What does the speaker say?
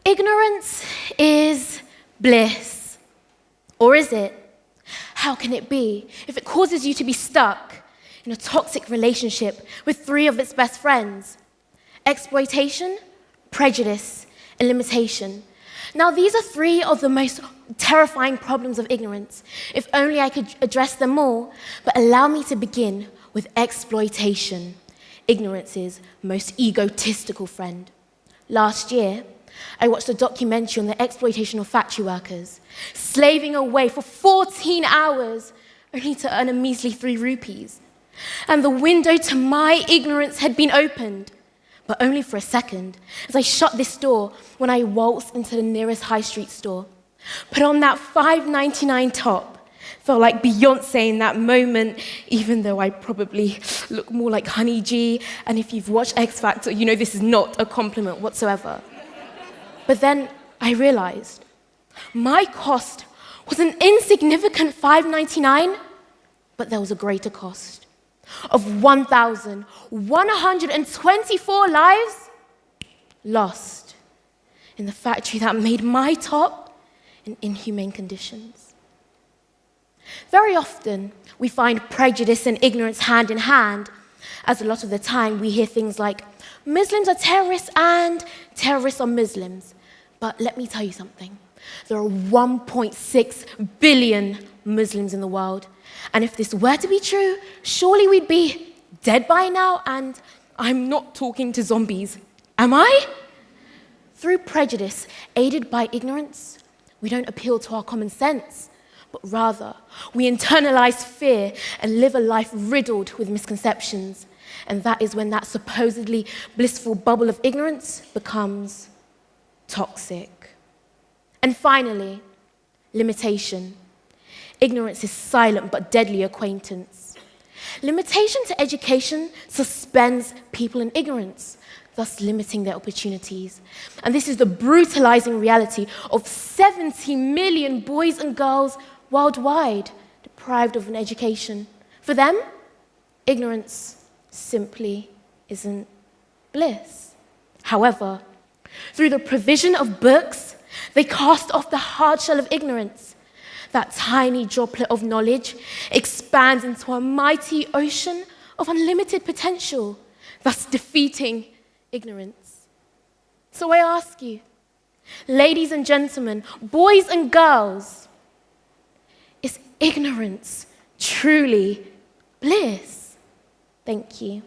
Ignorance is bliss. Or is it? How can it be if it causes you to be stuck in a toxic relationship with 3 of its best friends? Exploitation, prejudice, and limitation. Now, these are 3 of the most terrifying problems of ignorance. If only I could address them all, but allow me to begin with exploitation, ignorance's most egotistical friend. Last year, I watched a documentary on the exploitation of factory workers, slaving away for 14 hours only to earn a measly 3 rupees. And the window to my ignorance had been opened, but only for a second, as I shut this door when I waltzed into the nearest high street store. Put on that $5.99 top, felt like Beyonce in that moment, even though I probably look more like Honey G, and if you've watched X Factor, you know this is not a compliment whatsoever. But then I realized my cost was an insignificant $5.99, but there was a greater cost of 1,124 lives lost in the factory that made my top in inhumane conditions. Very often, we find prejudice and ignorance hand in hand, as a lot of the time we hear things like, Muslims are terrorists and terrorists are Muslims. But let me tell you something. There are 1.6 billion Muslims in the world. And if this were to be true, surely we'd be dead by now, and I'm not talking to zombies, am I? Through prejudice, aided by ignorance, we don't appeal to our common sense, but rather we internalize fear and live a life riddled with misconceptions. And that is when that supposedly blissful bubble of ignorance becomes toxic. And finally, limitation. Ignorance is silent but deadly acquaintance. Limitation to education suspends people in ignorance, thus limiting their opportunities. And this is the brutalizing reality of 70 million boys and girls worldwide deprived of an education. For them, ignorance simply isn't bliss. However, through the provision of books, they cast off the hard shell of ignorance. That tiny droplet of knowledge expands into a mighty ocean of unlimited potential, thus defeating ignorance. So I ask you, ladies and gentlemen, boys and girls, is ignorance truly bliss? Thank you.